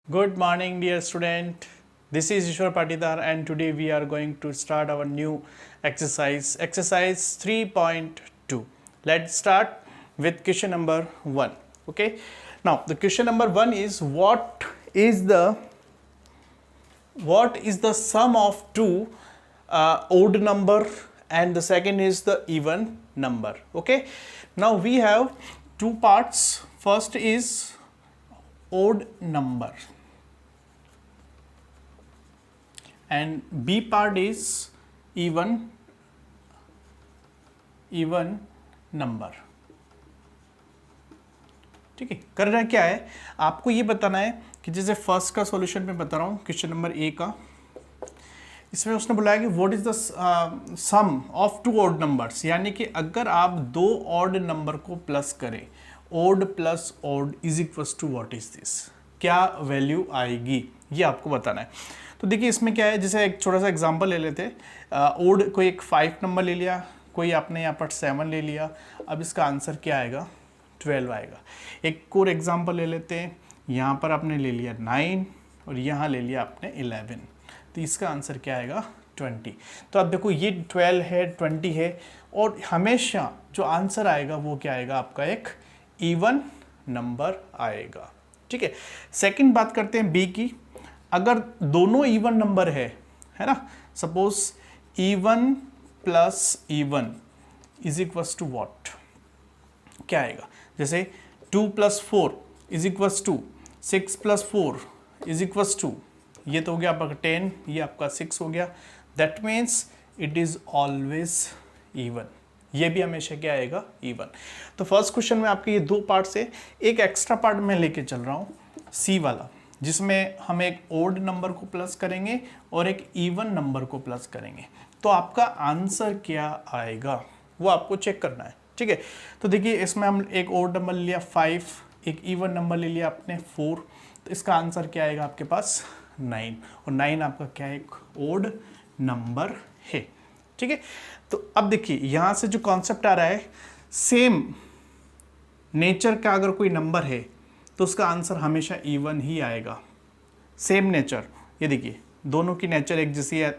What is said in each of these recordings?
Good morning, dear student. This is Ishwar Patidar, and today we are going to start our new exercise 3.2. Let's start with question number 1. Okay. Now, the question number 1 is what is the sum of two odd number, and the second is the even number. Okay. Now we have two parts. First is odd number, and B part is even number. ठीक है. करना क्या है, आपको ये बताना है कि जैसे फर्स्ट का सॉल्यूशन मैं बता रहा हूँ क्वेश्चन नंबर ए का. इसमें उसने बुलाया कि what is the sum of two odd numbers, यानी कि अगर आप दो ऑड नंबर को प्लस करें, odd plus odd is equals to what is this, क्या वैल्यू आएगी, ये आपको बताना है. तो देखिए इसमें क्या है, जैसे एक छोटा सा एग्जांपल ले लेते हैं. ओड कोई एक 5 नंबर ले लिया, कोई आपने यहाँ पर 7 ले लिया. अब इसका आंसर क्या आएगा, 12 आएगा. एक और एग्जांपल ले लेते हैं. यहाँ पर आपने ले लिया 9 और यहाँ ले लिया आपने 11, तो इसका आंसर क्या आएगा, 20. तो अब देखो ये 12 है, 20 है, और हमेशा जो आंसर आएगा वो क्या आएगा, आपका एक इवन नंबर आएगा. ठीक है. सेकंड बात करते हैं बी की. अगर दोनों इवन नंबर है ना, suppose even plus even is equals to what, क्या आएगा, जैसे 2 + 4 is equals to 6 + 4 is equals to, ये तो हो गया आपका 10, ये आपका 6 हो गया. That means it is always even, ये भी हमेशा क्या आएगा, इवन. तो फर्स्ट क्वेश्चन में आपके ये दो पार्ट से एक एक्स्ट्रा पार्ट मैं लेके चल रहा हूँ, सी वाला, जिसमें हम एक ओड नंबर को प्लस करेंगे और एक इवन नंबर को प्लस करेंगे. तो आपका आंसर क्या आएगा वो आपको चेक करना है. ठीक है. तो देखिए इसमें हम एक ओड नंबर ले लिया 5, एक इवन नंबर ले लिया आपने 4, तो इसका आंसर क्या आएगा आपके पास 9, और 9 आपका क्या है, एक ओड नंबर है. ठीक है. तो अब देखिए यहाँ से जो कॉन्सेप्ट आ रहा है, सेम नेचर का अगर कोई नंबर है तो उसका आंसर हमेशा इवन ही आएगा. सेम नेचर, ये देखिए दोनों की नेचर एक जैसी है,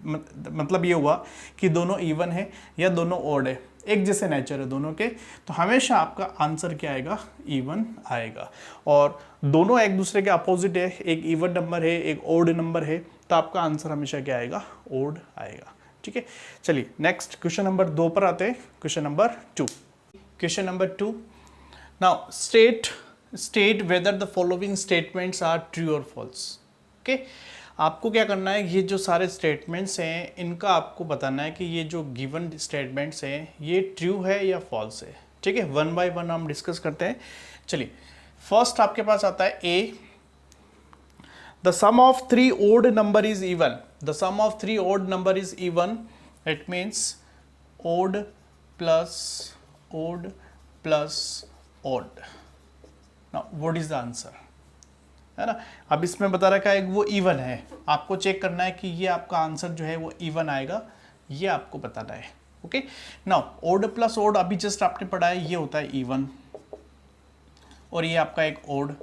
मतलब ये हुआ कि दोनों इवन है या दोनों ओड है, एक जैसे नेचर है दोनों के, तो हमेशा आपका आंसर क्या आएगा, इवन आएगा. और दोनों एक दूसरे के अपोजिट है, एक इवन नंबर है, एक ओड नंबर है, तो आपका आंसर हमेशा क्या आएगा, ओड आएगा. ठीक है. चलिए नेक्स्ट क्वेश्चन नंबर 2 पर आते हैं. Question number 2. Question number 2. Now state whether the following statements are true और फॉल्स. ओके. आपको क्या करना है, ये जो सारे स्टेटमेंट्स हैं इनका आपको बताना है कि ये जो गिवन स्टेटमेंट्स हैं ये ट्रू है या फॉल्स है. ठीक है. 1 बाय 1 हम डिस्कस करते हैं. चलिए फर्स्ट आपके पास आता है A, the sum of 3 odd number is even. The sum of 3 odd number is even. It means odd plus odd plus odd. Now what is the answer, है ना. अब इसमें बता रखा है वो इवन है, आपको चेक करना है कि ये आपका आंसर जो है वो इवन आएगा, ये आपको बताना है. Okay. Now odd plus odd अभी जस्ट आपने पढ़ा है, ये होता है इवन, और ये आपका एक odd.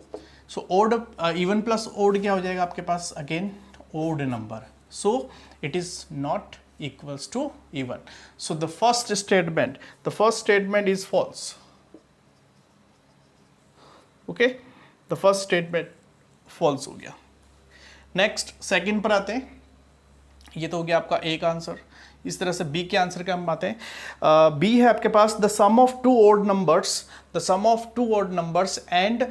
So odd even plus odd क्या हो जाएगा आपके पास, again odd number. So it is not equals to even. So the first statement is false. Okay. The first statement false हो गया. नेक्स्ट सेकंड पर आते हैं. ये तो हो गया आपका ए का आंसर. इस तरह से बी के आंसर का हम आते हैं. बी है आपके पास the sum of two odd numbers and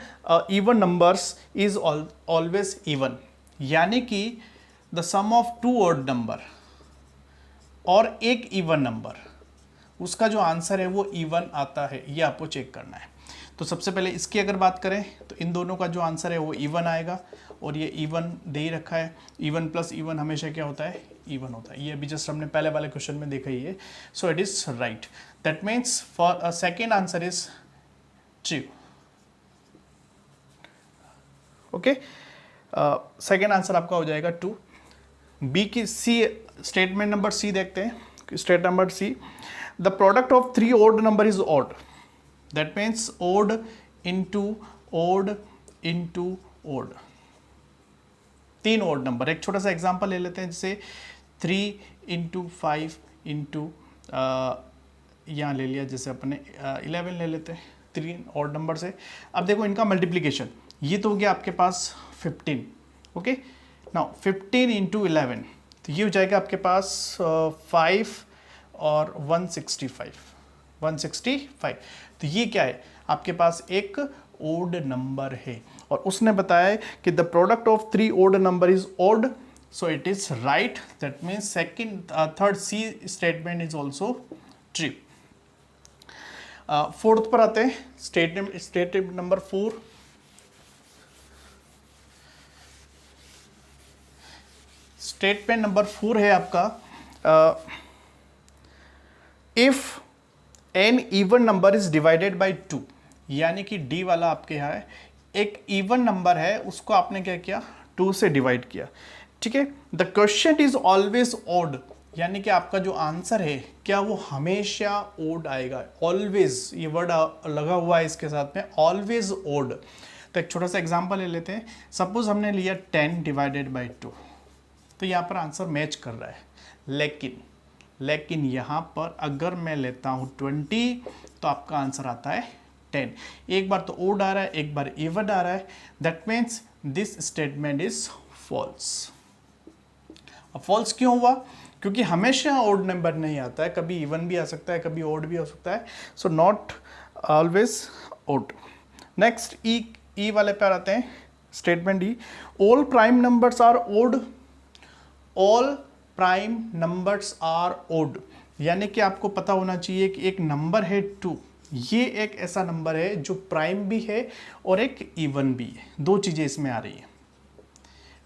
even numbers is always even. यानी कि the sum of two odd number और एक इवन नंबर, उसका जो आंसर है वो इवन आता है, ये आपको चेक करना है. तो सबसे पहले इसकी अगर बात करें तो इन दोनों का जो आंसर है वो इवन आएगा, और ये इवन दे ही रखा है. इवन प्लस इवन हमेशा क्या होता है, इवन होता है. ये अभी जस्ट हमने पहले वाले क्वेश्चन में देखा ही है. So it is right. That means for second answer is true. Okay. Second answer आपका हो जाएगा 2. बी की सी स्टेटमेंट नंबर सी देखते हैं. Statement number C, the product of 3 odd number is odd. That means odd into odd into odd. 3 odd number. एक छोटा सा example ले लेते हैं, जैसे 3 इंटू 5 इंटू यहाँ ले लिया, जैसे अपने 11 ले लेते हैं, 3 ओड नंबर से। अब देखो इनका मल्टीप्लिकेशन, ये तो हो गया आपके पास 15, ओके। नाउ 15 इंटू 11, तो ये हो जाएगा आपके पास 5 और 165। तो ये क्या है, आपके पास एक ओड नंबर है, और उसने बताया कि the product of 3 odd number is odd, so it is right. That means third C statement is also true. Fourth पर आते हैं, स्टेटमेंट नंबर 4। स्टेटमेंट नंबर 4 है आपका, if an even number is divided by 2, यानी कि D वाला आपके यहाँ है, एक इवन नंबर है, उसको आपने क्या किया, 2 से डिवाइड किया, ठीक है। The question is always odd, यानी कि आपका जो आंसर है क्या वो हमेशा ओड आएगा। ऑलवेज, ये वर्ड लगा हुआ है इसके साथ में, ऑलवेज ओड। तो एक छोटा सा एग्जांपल ले लेते हैं, सपोज हमने लिया 10 डिवाइडेड बाय 2, तो यहाँ पर आंसर मैच कर रहा है, लेकिन यहाँ पर अगर मैं लेता हूँ 20, तो आपका आंसर आता है 10। एक बार तो ओड आ रहा है, एक बार इवन आ रहा है, that means this statement is false. अब फॉल्स क्यों हुआ, क्योंकि हमेशा ओड नंबर नहीं आता है, कभी इवन भी आ सकता है, कभी ओड भी हो सकता है, so not always odd. Next E वाले पर आते हैं, statement E, all prime numbers are odd, all prime numbers are odd, यानी कि आपको पता होना चाहिए कि एक नंबर है 2, ये एक ऐसा नंबर है जो प्राइम भी है और एक इवन भी है, दो चीज़ें इसमें आ रही है,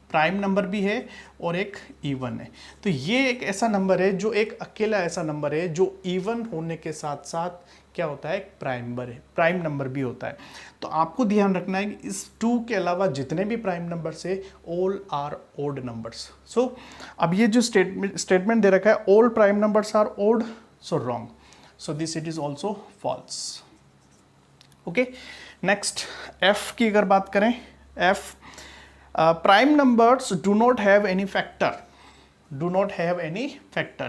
प्राइम नंबर भी है और एक इवन है। तो ये एक ऐसा नंबर है जो एक अकेला ऐसा नंबर है जो इवन होने के साथ साथ क्या होता है, प्राइम नंबर भी होता है। तो आपको ध्यान रखना है कि इस 2 के अलावा जितने भी प्राइम नंबर्स है, all are odd numbers. So अब ये जो स्टेटमेंट दे रखा है, all prime numbers are odd, so wrong, so this it is also false, okay. Next F की अगर बात करें, F, prime numbers do not have any factor,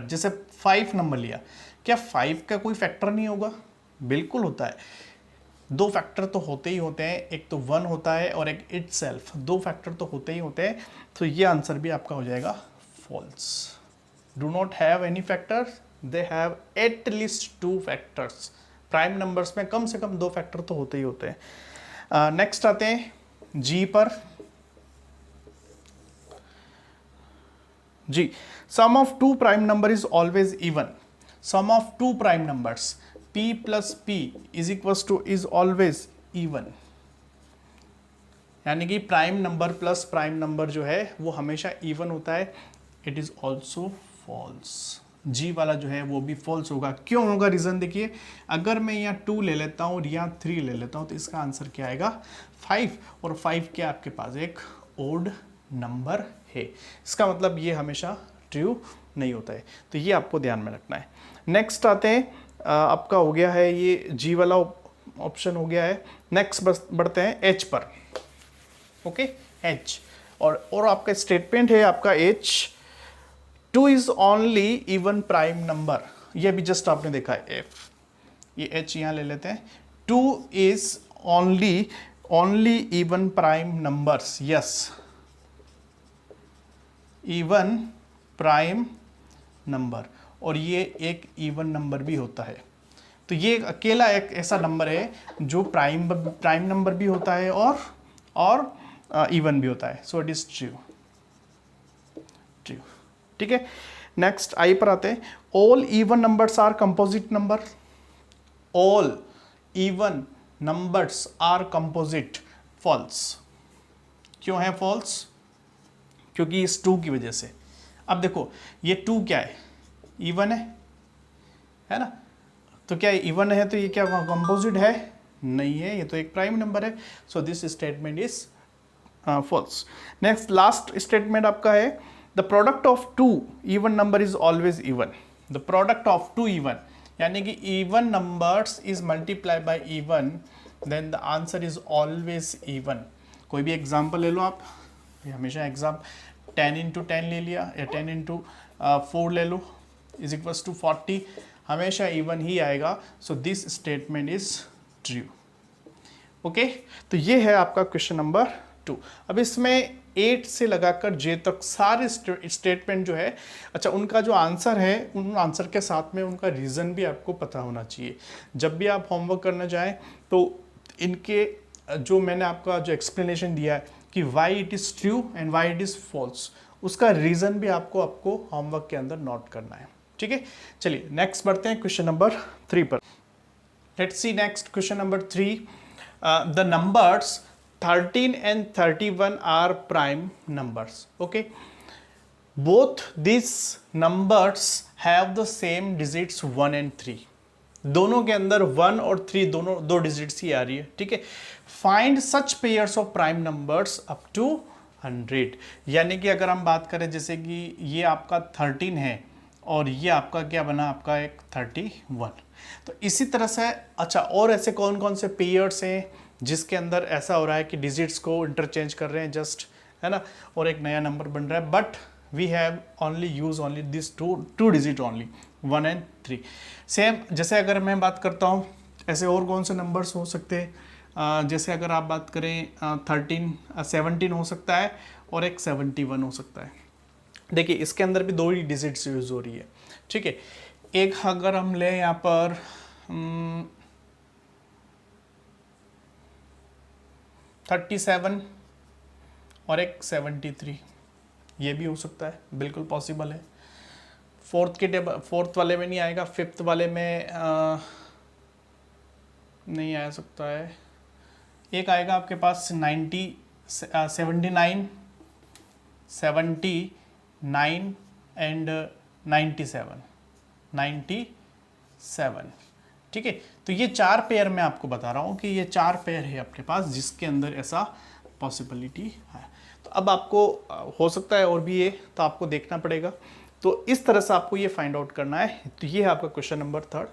जैसे 5 नंबर लिया, क्या 5 का कोई फैक्टर नहीं होगा, बिल्कुल होता है। 2 फैक्टर तो होते ही होते हैं, एक तो 1 होता है और एक इटसेल्फ, 2 फैक्टर तो होते ही होते हैं, तो ये आंसर भी आपका हो जाएगा false. Do not have any factor, they have at least 2 factors. Prime numbers में कम से कम 2 फैक्टर तो होते ही होते हैं। नेक्स्ट आते हैं जी पर, G, sum of 2 prime number is always even, sum of 2 prime numbers p plus p is equal to is always even, यानी कि prime number plus prime number जो है वो हमेशा इवन होता है, it is also false. G वाला जो है वो भी फॉल्स होगा। क्यों होगा, रीजन देखिए, अगर मैं यहाँ 2 ले लेता हूँ और यहाँ 3 ले लेता हूँ, तो इसका आंसर क्या आएगा 5, और 5 क्या आपके पास एक ओड नंबर है, इसका मतलब ये हमेशा ट्रू नहीं होता है, तो ये आपको ध्यान में रखना है। नेक्स्ट आते हैं, आपका हो गया है ये जी वाला ऑप्शन हो गया है। नेक्स्ट बढ़ते हैं एच पर, ओके, एच, और आपका स्टेटमेंट है आपका H, 2 is only even prime number, ये भी जस्ट आपने देखा है एफ, ये एच यहाँ ले लेते हैं, 2 is only even prime numbers, yes, even prime number, और ये एक इवन नंबर भी होता है। तो ये अकेला एक ऐसा नंबर है जो प्राइम नंबर भी होता है और इवन भी होता है, सो इट इज ट्रू, ठीक है। नेक्स्ट आई पर आते हैं, all even numbers are composite number, all even numbers are composite, false. क्यों है फॉल्स, क्योंकि इस 2 की वजह से। अब देखो ये 2 क्या है, इवन है ना, तो क्या इवन है तो ये क्या कंपोजिट है, नहीं है, ये तो एक प्राइम नंबर है, so this statement is false. Next last statement आपका है, the product of 2 even number is always even, the product of 2 even, यानी कि even numbers is multiply by even, then the answer is always even. कोई भी example ले लो आप, ये हमेशा एग्जाम 10 इंटू 10 ले लिया या 10 इंटू 4 ले लो इज इक्वल्स टू 40, हमेशा इवन ही आएगा। सो this statement is true. Okay, तो ये है आपका क्वेश्चन नंबर 2। अब इसमें 8 से लगाकर J तक सारे स्टेटमेंट जो है, अच्छा उनका जो आंसर है, उन आंसर के साथ में उनका रीज़न भी आपको पता होना चाहिए। जब भी आप होमवर्क करना जाएं तो इनके जो मैंने आपका जो एक्सप्लेनेशन दिया है कि why it is true and why it is false, उसका रीज़न भी आपको होमवर्क के अंदर नोट करना है। ठीक है, चलिए नेक्स्ट बढ़ते हैं क्वेश्चन नंबर 3 पर। Let's C next question number 3। The numbers 13 and 31 are prime numbers. Okay, both these numbers have the same digits 1 and 3. दोनों के अंदर 1 और 3 दोनों दो डिजिट्स ही आ रही है। ठीक है, find such pairs of prime numbers up to 100। यानी कि अगर हम बात करें जैसे कि ये आपका 13 है और ये आपका क्या बना, आपका एक 31। तो इसी तरह से अच्छा और ऐसे कौन कौन से पेयर्स हैं जिसके अंदर ऐसा हो रहा है कि डिजिट्स को इंटरचेंज कर रहे हैं जस्ट, है ना, और एक नया नंबर बन रहा है, but we have only use only this two digit only 1 and 3। Same जैसे अगर मैं बात करता हूँ ऐसे और कौन से नंबर्स हो सकते हैं, जैसे अगर आप बात करें 17 हो सकता है और एक 71 हो सकता है। देखिए इसके अंदर भी दो ही डिजिट्स यूज हो रही है। ठीक है, एक अगर हम लें यहाँ पर 37 और एक 73, ये भी हो सकता है, बिल्कुल पॉसिबल है। फोर्थ वाले में नहीं आएगा, फिफ्थ वाले में नहीं आ सकता है। एक आएगा आपके पास 79 एंड 97। ठीक है, तो ये 4 पेयर मैं आपको बता रहा हूँ कि ये 4 पेयर है आपके पास जिसके अंदर ऐसा पॉसिबिलिटी है। तो अब आपको हो सकता है और भी ये, तो आपको देखना पड़ेगा। तो इस तरह से आपको ये फाइंड आउट करना है। तो ये है आपका क्वेश्चन नंबर 3।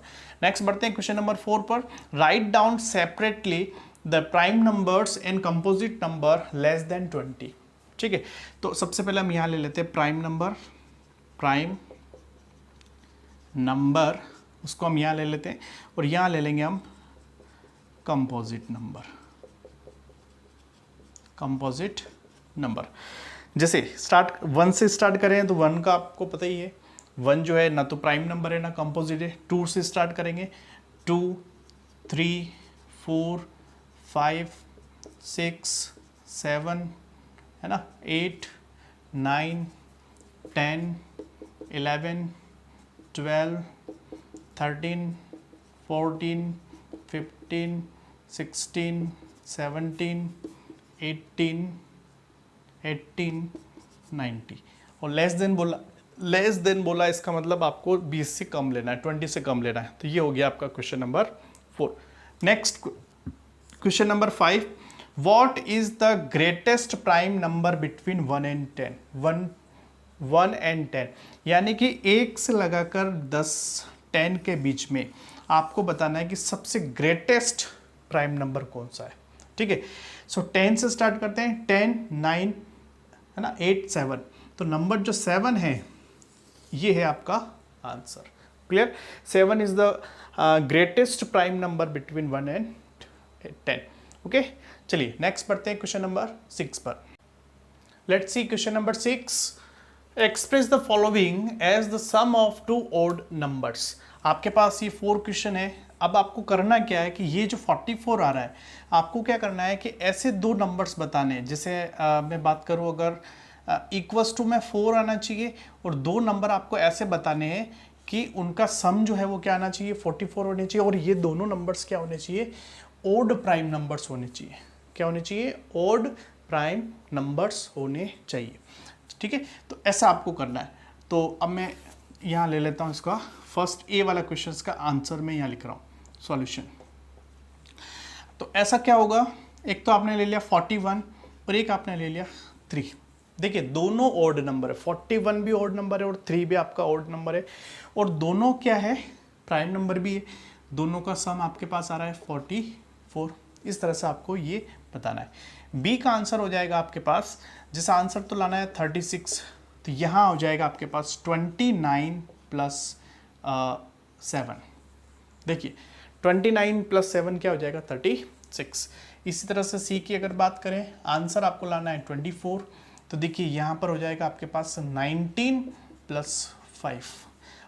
नेक्स्ट बढ़ते हैं क्वेश्चन नंबर 4 पर। Write down separately the prime numbers and composite number less than 20। ठीक है, तो सबसे पहले हम यहाँ ले लेते हैं प्राइम नंबर, उसको हम यहाँ ले लेते हैं, और यहाँ ले लेंगे हम कंपोजिट नंबर। जैसे 1 से स्टार्ट करें तो 1 का आपको पता ही है, 1 जो है ना तो प्राइम नंबर है ना कंपोजिट है। 2 से स्टार्ट करेंगे, 2, 3, 4, 5, 6, 7, है ना, 8, 9, 10, 11, 12, 13, 14, 15, 16, 17, 18, 19। और लेस देन बोला इसका मतलब आपको 20 से कम लेना है, 20 से कम लेना है। तो ये हो गया आपका question number 4। Next question number 5। What is the greatest prime number between 1 and 10? 1 and 10 यानी कि 1 से लगाकर 10 के बीच में आपको बताना है कि सबसे ग्रेटेस्ट प्राइम नंबर कौन सा है। ठीक है, सो 10 से स्टार्ट करते हैं, 10, 9, है ना, 8, 7। तो नंबर जो 7 है ये है आपका answer. Clear, 7 is the greatest prime number between 1 and 10। Okay, चलिए नेक्स्ट पढ़ते हैं क्वेश्चन नंबर 6 पर। Let's see question number 6। Express the following as the sum of 2 odd numbers. आपके पास ये 4 क्वेश्चन है। अब आपको करना क्या है कि ये जो 44 आ रहा है, आपको क्या करना है कि ऐसे 2 नंबर्स बताने हैं। जैसे मैं बात करूँ अगर इक्वल्स टू में 4 आना चाहिए, और 2 नंबर आपको ऐसे बताने हैं कि उनका सम जो है वो क्या आना चाहिए, 44 होने चाहिए, और ये दोनों नंबर्स क्या होने चाहिए, ओड प्राइम नंबर्स होने चाहिए। क्या होने चाहिए, ओड प्राइम नंबर्स होने चाहिए। ठीक है, तो ऐसा आपको करना है। तो अब मैं यहाँ ले लेता हूँ इसका फर्स्ट ए वाला क्वेश्चन का आंसर मैं यहाँ लिख रहा हूँ, सॉल्यूशन। तो ऐसा क्या होगा, एक तो आपने ले लिया 41 और एक आपने ले लिया 3। देखिए दोनों ओड नंबर है, 41 भी ओड नंबर है और 3 भी आपका ओड नंबर है, और दोनों क्या है, प्राइम नंबर भी है। दोनों का सम आपके पास आ रहा है 44। इस तरह से आपको ये बताना है। बी का आंसर हो जाएगा आपके पास जैसा आंसर तो लाना है 36, तो यहाँ हो जाएगा आपके पास 29 प्लस 7। देखिए 29 प्लस 7 क्या हो जाएगा 36। इसी तरह से सी की अगर बात करें, आंसर आपको लाना है 24, तो देखिए यहाँ पर हो जाएगा आपके पास 19 प्लस 5,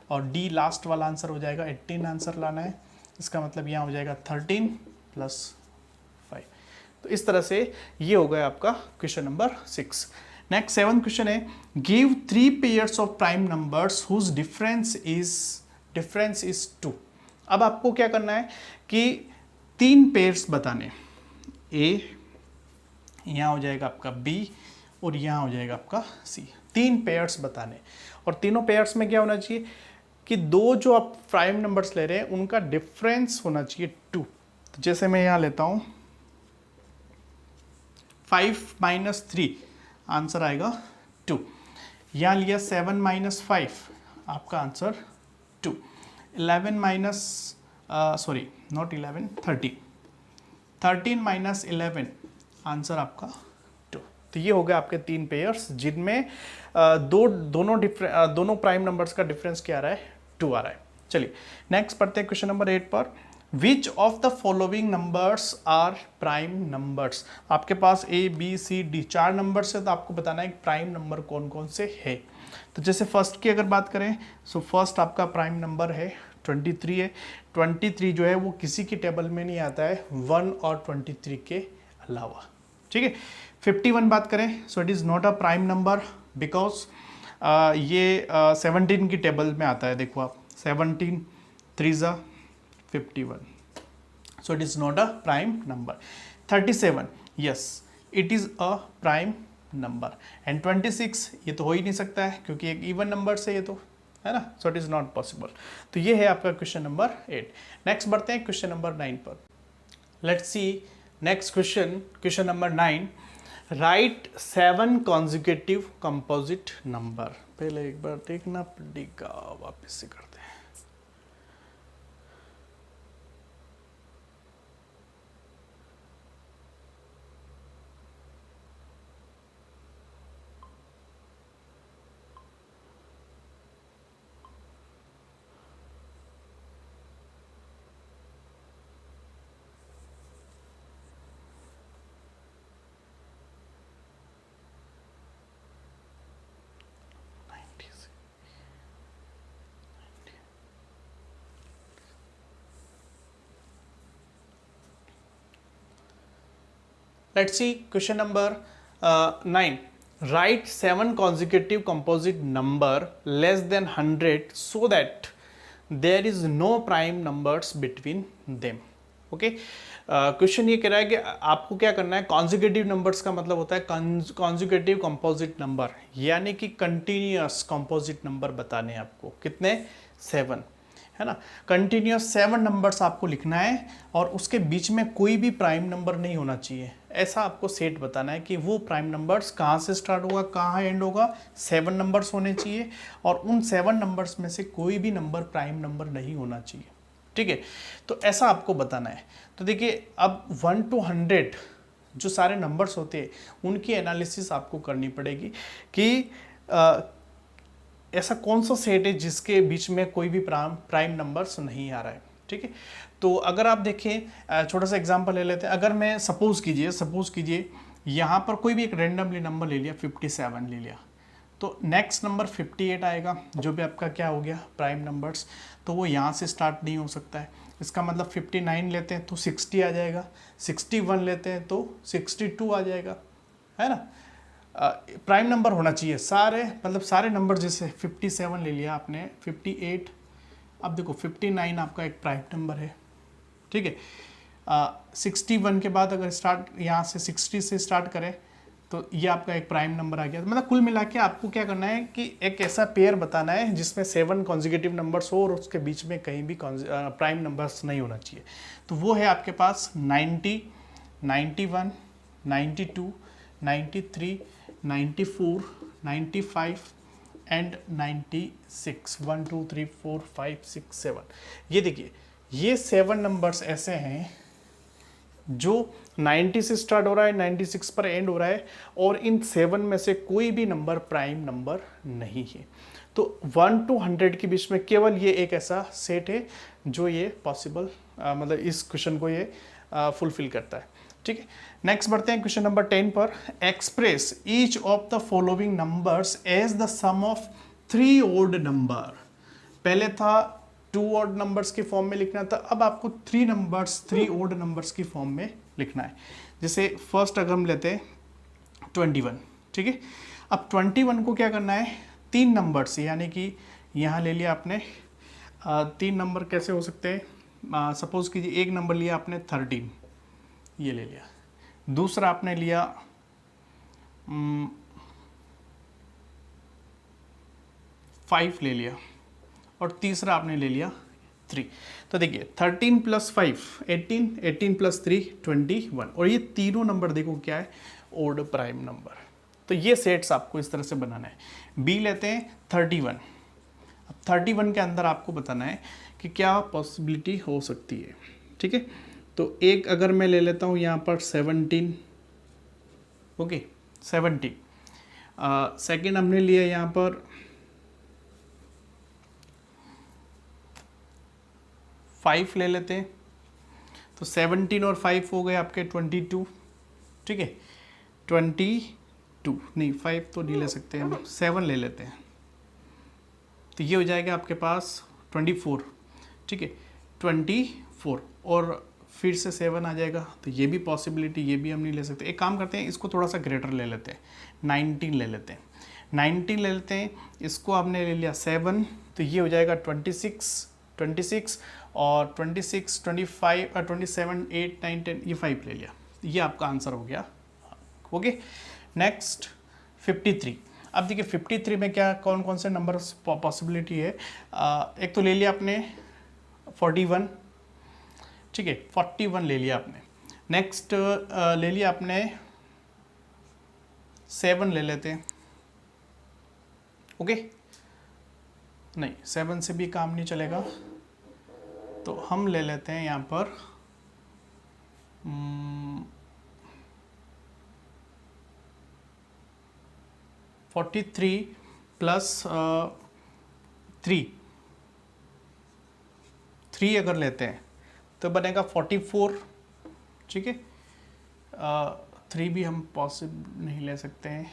और डी लास्ट वाला आंसर हो जाएगा 18 आंसर लाना है, इसका मतलब यहाँ हो जाएगा 13 प्लस 5। तो इस तरह से ये हो गया आपका question number 6। Next 7th question है, give 3 pairs of prime numbers whose difference is 2। अब आपको क्या करना है कि 3 पेयर्स बताने, ए, यहाँ हो जाएगा आपका बी, और यहाँ हो जाएगा आपका सी। 3 पेयर्स बताने, और तीनों पेयर्स में क्या होना चाहिए कि दो जो आप प्राइम नंबर्स ले रहे हैं उनका डिफरेंस होना चाहिए 2। तो जैसे मैं यहाँ लेता हूँ 5 माइनस 3, आंसर आएगा 2। यहाँ लिया 7 माइनस 5, आपका answer 2। 11 minus sorry not 11, 13 minus 11, answer आपका 2। तो ये हो गया आपके 3 पेयर्स जिनमें दोनों प्राइम नंबर्स का डिफरेंस क्या आ रहा है 2 आ रहा है। चलिए नेक्स्ट पढ़ते हैं क्वेश्चन नंबर 8 पर। Which of the following numbers are prime numbers. आपके पास A B C D 4 numbers है, तो आपको बताना है प्राइम नंबर कौन कौन से है। तो जैसे फर्स्ट की अगर बात करें, सो फर्स्ट आपका प्राइम नंबर है 23 है। 23 जो है वो किसी की टेबल में नहीं आता है 1 और 23 के अलावा, ठीक है। 51 बात करें, सो it is not a prime number because ये 17 की टेबल में आता है। देखो आप 17 3 51, so it is not a prime number. 37, yes it is a prime number, and 26 ये तो हो ही नहीं सकता है क्योंकि एक इवन नंबर से ये तो है ना, so it is not possible। तो ये है आपका क्वेश्चन नंबर 8। नेक्स्ट बढ़ते हैं क्वेश्चन नंबर 9 पर। Let's C next question number 9। Right 7 consecutive composite number. पहले एक बार देखना पड़ेगा, वापस से करते हैं। Let's see question number 9. Write 7 consecutive composite number less than 100 so that there is no prime numbers between them. Okay, question ये कह रहा है कि आपको क्या करना है। कॉन्जिक्यूटिव नंबर्स का मतलब होता है कॉन्जिक्यूटिव कंपोजिट नंबर, यानी कि कंटिन्यूअस कंपोजिट नंबर बताने हैं आपको। कितने? 7, है ना। कंटिन्यूअस 7 नंबर्स आपको लिखना है और उसके बीच में कोई भी प्राइम नंबर नहीं होना चाहिए। ऐसा आपको सेट बताना है कि वो प्राइम नंबर्स कहाँ से स्टार्ट होगा कहाँ एंड होगा। 7 नंबर्स होने चाहिए और उन 7 नंबर्स में से कोई भी नंबर प्राइम नंबर नहीं होना चाहिए, ठीक है। तो ऐसा आपको बताना है। तो देखिए अब 1 to 100 जो सारे नंबर्स होते हैं उनकी एनालिसिस आपको करनी पड़ेगी कि ऐसा कौन सा सेट है जिसके बीच में कोई भी प्राइम नंबर्स नहीं आ रहा है, ठीक है। तो अगर आप देखें, छोटा सा एग्जांपल ले लेते हैं। अगर मैं सपोज कीजिए यहाँ पर कोई भी एक रेंडमली नंबर ले लिया, 57 ले लिया, तो नेक्स्ट नंबर 58 आएगा जो भी आपका क्या हो गया प्राइम नंबर्स, तो वो यहाँ से स्टार्ट नहीं हो सकता है। इसका मतलब 59 लेते हैं तो 60 आ जाएगा, 61 लेते हैं तो 62 आ जाएगा, है ना। प्राइम नंबर होना चाहिए सारे, मतलब सारे नंबर। जैसे 57 ले लिया आपने, 58, अब देखो 59 आपका एक प्राइम नंबर है, ठीक है। 61 के बाद अगर स्टार्ट यहाँ से 60 से स्टार्ट करें तो ये आपका एक प्राइम नंबर आ गया। मतलब कुल मिला के आपको क्या करना है कि एक ऐसा पेयर बताना है जिसमें 7 कॉन्जिक्यूटिव नंबर्स हो और उसके बीच में कहीं भी प्राइम नंबर्स नहीं होना चाहिए। तो वो है आपके पास 90, 91, 92, 93, 94, 95 एंड 96। 1 2 3 4 5 6 7। ये देखिए ये 7 नंबर्स ऐसे हैं जो 90 से स्टार्ट हो रहा है, 96 पर एंड हो रहा है, और इन 7 में से कोई भी नंबर प्राइम नंबर नहीं है। तो 1 to 100 के बीच में केवल ये एक ऐसा सेट है जो ये पॉसिबल, मतलब इस क्वेश्चन को ये फुलफिल करता है। ठीक है, नेक्स्ट बढ़ते हैं क्वेश्चन नंबर 10 पर। Express each of the following numbers as the sum of 3 odd number. पहले था 2 ओड नंबर्स के फॉर्म में लिखना था, अब आपको 3 ओड नंबर्स की फॉर्म में लिखना है। जैसे फर्स्ट अगर हम लेते हैं 21, ठीक है। अब 21 को क्या करना है, 3 नंबर्स, यानी कि यहाँ ले लिया आपने 3 नंबर कैसे हो सकते हैं, सपोज कीजिए एक नंबर लिया आपने 13, ये ले लिया, दूसरा आपने लिया 5 ले लिया, और तीसरा आपने ले लिया 3। तो देखिए 13 + 5 18, 18 + 3 21, और ये तीनों नंबर देखो क्या है, ओड प्राइम नंबर। तो ये सेट्स आपको इस तरह से बनाना है। बी लेते हैं 31। अब 31 के अंदर आपको बताना है कि क्या पॉसिबिलिटी हो सकती है। ठीक है, तो एक अगर मैं ले लेता हूँ यहाँ पर 17, ओके 17। सेकेंड हमने लिया यहाँ पर 5 ले लेते हैं, तो 17 और 5 हो गए आपके 22। ठीक है, 22 नहीं, 5 तो नहीं ले सकते हम, 7 ले लेते हैं, तो ये हो जाएगा आपके पास 24। ठीक है, 24 और फिर से 7 आ जाएगा, तो ये भी पॉसिबिलिटी, ये भी हम नहीं ले सकते। एक काम करते हैं, इसको थोड़ा सा ग्रेटर ले लेते हैं, 19 ले लेते हैं, 19 ले लेते हैं, इसको आपने ले लिया 7, तो ये हो जाएगा 26 और 26, 25 27, 8, 9, 10, ये 5 ले लिया, ये आपका आंसर हो गया। Okay, next 53। अब देखिए 53 में क्या कौन कौन से नंबर पॉसिबिलिटी है। एक तो ले लिया आपने 41, ठीक है 41 ले लिया आपने। नेक्स्ट ले लिया आपने 7 ले लेते हैं, ओके नहीं 7 से भी काम नहीं चलेगा, तो हम ले लेते हैं यहाँ पर 43 + 3 अगर लेते हैं तो बनेगा 44। ठीक है, 3 भी हम पॉसिबल नहीं ले सकते हैं,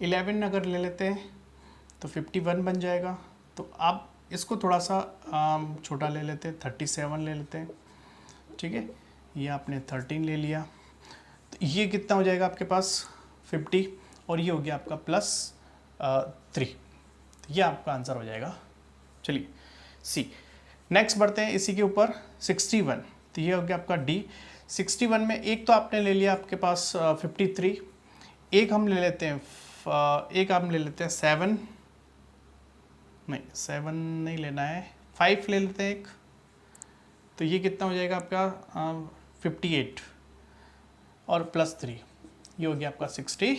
11 अगर ले लेते हैं तो 51 बन जाएगा। तो आप इसको थोड़ा सा छोटा ले लेते हैं, 37 ले लेते हैं। ठीक है, ये आपने 13 ले लिया, तो ये कितना हो जाएगा आपके पास 50, और ये हो गया आपका +3, तो ये आपका आंसर हो जाएगा। चलिए सी, नेक्स्ट बढ़ते हैं इसी के ऊपर 61, तो ये हो गया आपका डी। 61 में एक तो आपने ले लिया आपके पास 53, एक हम ले लेते हैं 7, नहीं 7 नहीं लेना है, 5 ले लेते हैं एक, तो ये कितना हो जाएगा आपका 58 और +3, ये हो गया आपका 61।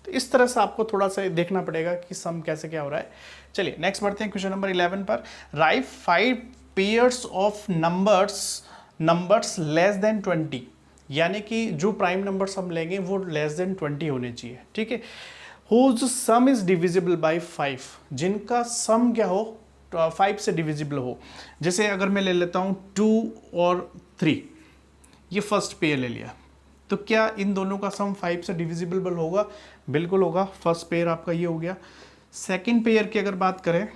तो इस तरह से आपको थोड़ा सा देखना पड़ेगा कि सम कैसे क्या हो रहा है। चलिए नेक्स्ट बढ़ते हैं क्वेश्चन नंबर 11 पर। Right 5 pairs of numbers less than 20, यानी कि जो प्राइम नंबर्स हम लेंगे वो लेस देन 20 होने चाहिए। ठीक है, whose sum is divisible by 5, जिनका सम क्या हो 5 से डिविजिबल हो। जैसे अगर मैं ले लेता हूँ 2 और 3, ये फर्स्ट पेयर ले लिया, तो क्या इन दोनों का सम 5 से डिविजिबल होगा? बिल्कुल होगा। फर्स्ट पेयर आपका ये हो गया। सेकंड पेयर की अगर बात करें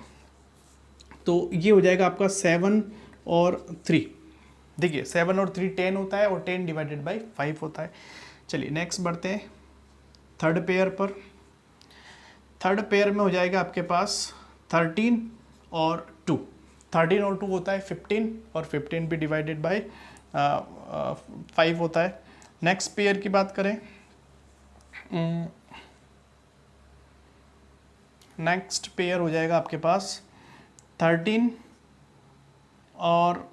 तो ये हो जाएगा आपका 7 और 3। देखिए 7 और 3 10 होता है, और 10 डिवाइडेड बाई 5 होता है। चलिए नेक्स्ट बढ़ते हैं थर्ड पेयर पर। थर्ड पेयर में हो जाएगा आपके पास 13 और 2। 13 और 2 होता है 15, और 15 भी डिवाइडेड बाई 5 होता है। नेक्स्ट पेयर की बात करें, नेक्स्ट पेयर हो जाएगा आपके पास 13 और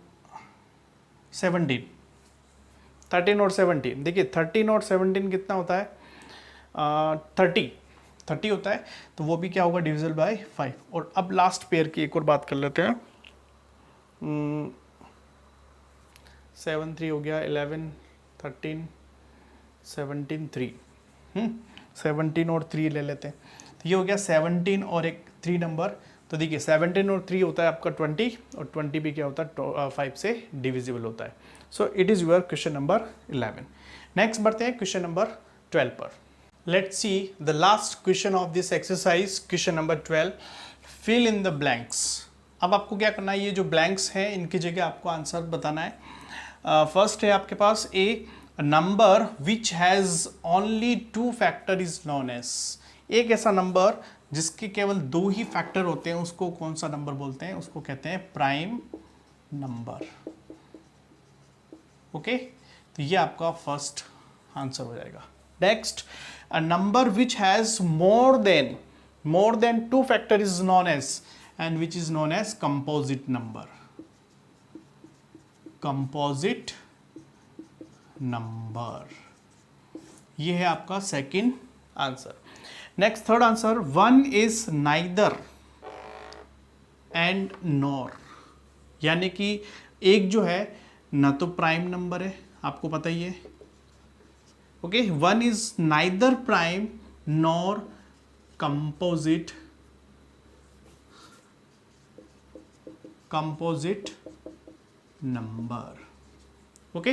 17। 13 और 17, देखिए 13 और 17 कितना होता है 30 होता है, तो वो भी क्या होगा डिविजिबल बाय 5। और अब लास्ट पेयर की एक और बात कर लेते हैं। 7 3 हो गया, 11 13 17 3, 17 और 3 ले लेते हैं, तो ये हो गया 17 और एक 3 नंबर। तो देखिए 17 और 3 होता है आपका 20, और 20 भी क्या होता है 5 से डिविजिबल होता है। So it is your question number 11। Next बढ़ते हैं क्वेश्चन नंबर 12 पर। Let's see the last question of this exercise, question number 12, fill in the blanks. अब आपको क्या करना है, ये जो ब्लैंक्स हैं इनकी जगह आपको आंसर बताना है। फर्स्ट है आपके पास a number which has only 2 factor is known as. एक ऐसा नंबर जिसके केवल 2 ही फैक्टर होते हैं उसको कौन सा नंबर बोलते हैं, उसको कहते हैं प्राइम नंबर। ओके, तो ये आपका फर्स्ट आंसर हो जाएगा। Next, a number which has more than 2 factor is known as, and which is known as composite number. Composite number, ये है आपका second answer. Next third answer, 1 is neither and nor, यानी कि एक जो है ना तो प्राइम नंबर है, आपको पता ही है। Okay, 1 is neither prime nor composite number. Okay,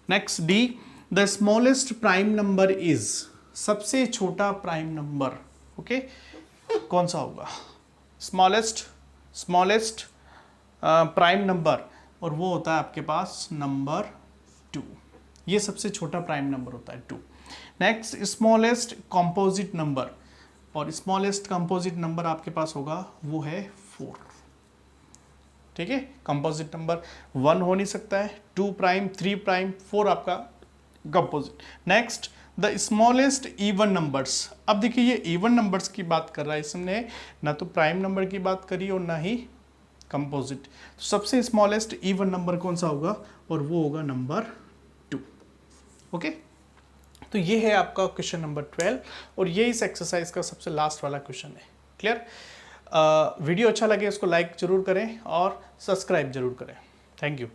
next D, the smallest prime number is, सबसे छोटा प्राइम नंबर। ओके, कौन सा होगा, स्मॉलेस्ट प्राइम नंबर, और वो होता है आपके पास नंबर 2। ये सबसे छोटा प्राइम नंबर होता है 2। नेक्स्ट, स्मॉलेस्ट कंपोजिट नंबर, और स्मॉलेस्ट कंपोजिट नंबर आपके पास होगा वो है 4। ठीक है, कंपोजिट नंबर 1 हो नहीं सकता है, 2 प्राइम, 3 प्राइम, 4 आपका composite. Next, the smallest even numbers. अब देखिए ये इवन नंबर्स की बात कर रहा है, इसने ना तो प्राइम नंबर की बात करी और ना ही कंपोजिट। तो सबसे स्मॉलेस्ट इवन नंबर कौन सा होगा, और वो होगा नंबर 2। ओके, तो ये है आपका क्वेश्चन नंबर 12, और ये इस एक्सरसाइज का सबसे लास्ट वाला क्वेश्चन है। क्लियर? वीडियो अच्छा लगे उसको लाइक जरूर करें और सब्सक्राइब जरूर करें। Thank you.